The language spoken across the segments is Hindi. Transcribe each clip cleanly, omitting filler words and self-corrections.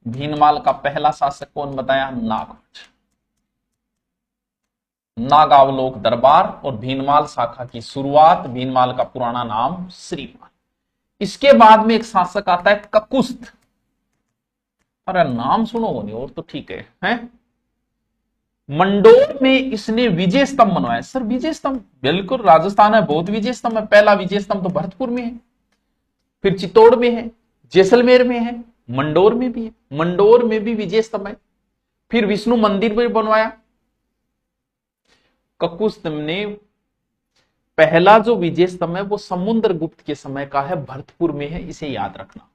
भीनमाल का पहला शासक कौन बताया? नागभट्ट। नागावलोक दरबार और भीनमाल शाखा की शुरुआत, भीनमाल का पुराना नाम श्रीमान। इसके बाद में एक शासक आता है ककुस्थ। अरे नाम सुनो नहीं और तो ठीक है? मंडोर में इसने विजय स्तंभ बनवाया। सर विजय स्तंभ, बिल्कुल राजस्थान है, बहुत विजय स्तंभ है। पहला विजय स्तंभ तो भरतपुर में है, फिर चित्तौड़ में है, जैसलमेर में है, मंडोर में भी है। मंडोर में भी विजय स्तंभ है। फिर विष्णु मंदिर भी बनवाया। ककुस्थ ने पहला जो विजय स्तंभ है वो समुद्रगुप्त के समय का है, भरतपुर में है, इसे याद रखना।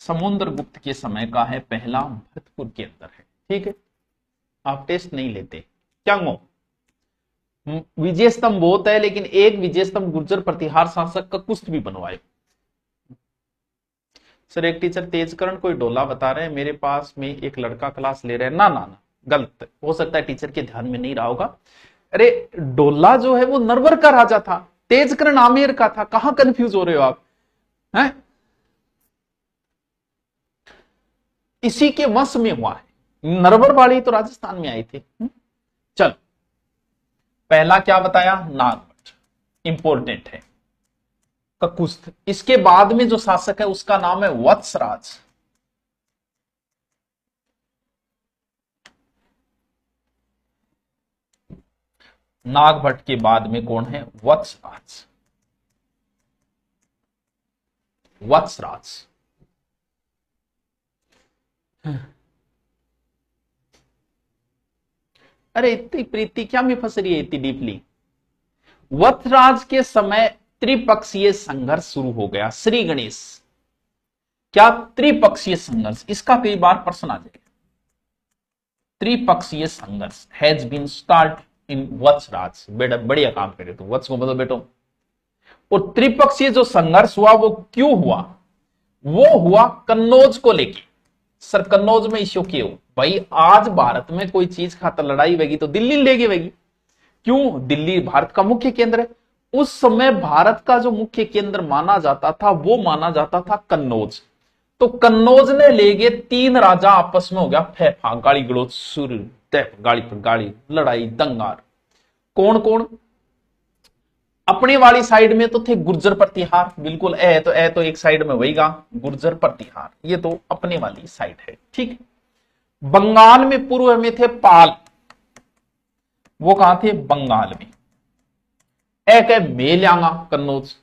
समुद्रगुप्त के समय का है, पहला भरतपुर के अंदर है। ठीक है, आप टेस्ट नहीं लेते क्या? विजय स्तंभ बहुत है, लेकिन एक विजय स्तंभ गुर्जर प्रतिहार शासक ककुस्थ भी बनवाए। सर एक टीचर तेजकरण कोई डोला बता रहे हैं, मेरे पास में एक लड़का क्लास ले रहे हैं। ना ना ना, गलत हो सकता है, टीचर के ध्यान में नहीं रहा होगा। अरे डोला जो है वो नरवर का राजा था, तेजकरण आमेर का था। कहां कंफ्यूज हो रहे हो आप? हैं? इसी के वंश में हुआ है। नरवर वाली तो राजस्थान में आई थी। चलो, पहला क्या बताया? नागभट्ट, इंपॉर्टेंट है। ककुस्थ। इसके बाद में जो शासक है उसका नाम है वत्सराज। नागभट्ट के बाद में कौन है? वत्सराज। वत्सराज। अरे इतनी प्रीति क्या में फंस रही है इतनी डीपली? वत्सराज के समय त्रिपक्षीय संघर्ष शुरू हो गया। श्री गणेश, क्या त्रिपक्षीय संघर्ष? इसका कई बार प्रश्न आ जाएगा। त्रिपक्षीय संघर्ष has been start in Vatsraj. बेटा बढ़िया काम करे तो वत्स को बदलो बेटो। और त्रिपक्षीय जो संघर्ष हुआ वो क्यों हुआ? वो हुआ कन्नौज को लेके। सर कन्नौज में इश्यू क्यों? भाई आज भारत में कोई चीज खातर लड़ाई होगी तो दिल्ली लेगी होगी। क्यों? दिल्ली भारत का मुख्य केंद्र है। उस समय भारत का जो मुख्य केंद्र माना जाता था वो माना जाता था कन्नौज। तो कन्नौज ने ले गए, तीन राजा आपस में हो गया फैफा, गाली गलोच, सुर गाली पर गाली, लड़ाई, दंगार। कौन कौन? अपने वाली साइड में तो थे गुर्जर प्रतिहार, बिल्कुल ए तो एक साइड में वहीगा गुर्जर प्रतिहार, ये तो अपने वाली साइड है। ठीक। बंगाल में पूर्व में थे पाल, वो कहां थे? बंगाल में। एक है मेलयांगा कन्नौज।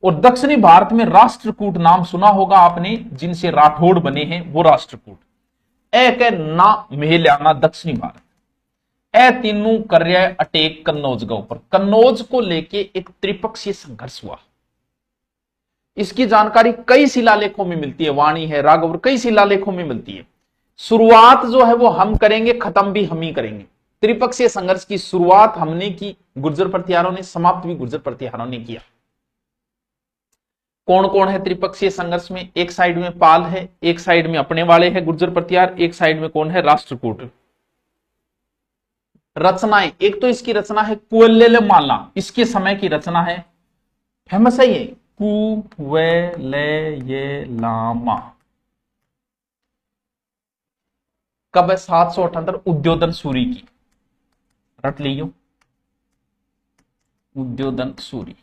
और दक्षिणी भारत में राष्ट्रकूट, नाम सुना होगा आपने, जिनसे राठौड़ बने हैं, वो राष्ट्रकूट। एक है ना मेलयांगा दक्षिणी भारत। ए तीनों कर रहे अटैक कन्नौज के ऊपर। कन्नौज को लेके एक त्रिपक्षीय संघर्ष हुआ। इसकी जानकारी कई शिलालेखों में मिलती है, वाणी है, राघव, कई शिलालेखों में मिलती है। शुरुआत जो है वो हम करेंगे, खत्म भी हम ही करेंगे। त्रिपक्षीय संघर्ष की शुरुआत हमने की गुर्जर प्रतिहारों ने, समाप्त भी गुर्जर प्रतिहारों ने किया। कौन कौन है त्रिपक्षीय संघर्ष में? एक साइड में पाल है, एक साइड में अपने वाले हैं गुर्जर प्रतिहार, एक साइड में कौन है? राष्ट्रकूट। रचनाएं, एक तो इसकी रचना है कुवेलेमाला, इसके समय की रचना है, फेमस है ये, कुवेलेलामा। कब है? 778 उद्योधन सूरी की, रट लियो, उद्योधन सूरी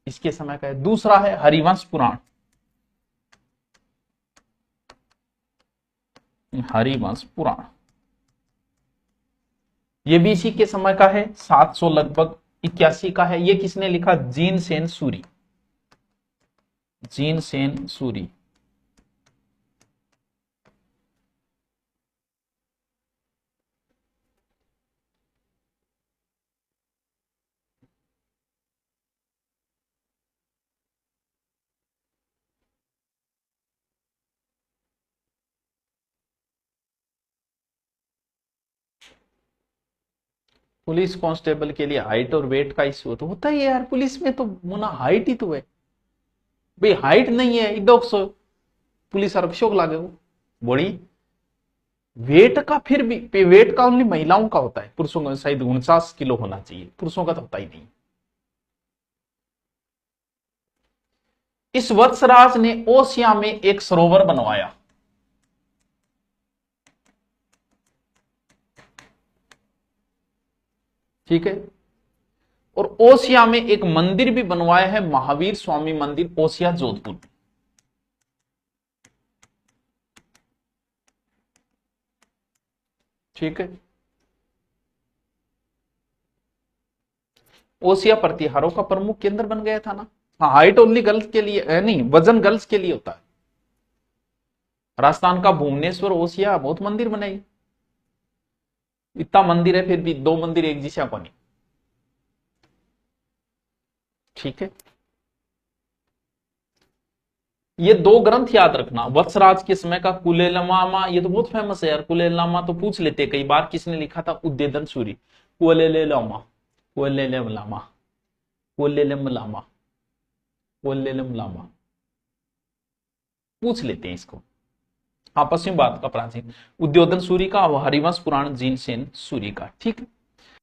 इसके समय का है। दूसरा है हरिवंश पुराण, हरिवंश पुराण, ये भी इसी के समय का है, 700 लगभग 81 का है। ये किसने लिखा? Gene Sen Suri, gene Sen Suri. Police constable के लिए हाइट और वेट का इश्यू तो होता ही है यार, पुलिस में तो मुना हाइट ही तो है भाई, हाइट नहीं है इडोक्स पुलिस अरक्षोक लागे वो बड़ी। वेट का फिर भी, वेट का ओनली महिलाओं का होता है, पुरुषों का शायद 49 किलो होना चाहिए, पुरुषों का तो होता ही नहीं। इस वत्सराज ने ओसिया में एक सरोवर बनवाया। ठीक है। और ओसिया में एक मंदिर भी बनवाया है, महावीर स्वामी मंदिर, ओसिया जोधपुर। ठीक है। ओसिया प्रतिहारों का प्रमुख केंद्र बन गया था ना। हाँ, हाइट ओनली गर्ल्स के लिए नहीं, वजन गर्ल्स के लिए होता है। राजस्थान का भुवनेश्वर, ओसिया बहुत मंदिर बनाई। इतना मंदिर है फिर भी 2 मंदिर एक जिसा को नहीं। ठीक है। ये 2 ग्रंथ याद रखना, वत्सराज के समय का कुलेलमामा, ये तो बहुत फेमस है यार। कुलेलनामा तो पूछ लेते कई बार, किसने लिखा था? उद्देदन सूरी। कुलेलेलामा, कुलेलेमलामा, कुलेलेमलामा, कुलेलेमलामा, पूछ लेते हैं इसको। हाँ, पश्चिम भारत का प्राचीन। उद्योधन सूरी का, हरिवंश पुराण जीनसेन सूरी का। ठीक है।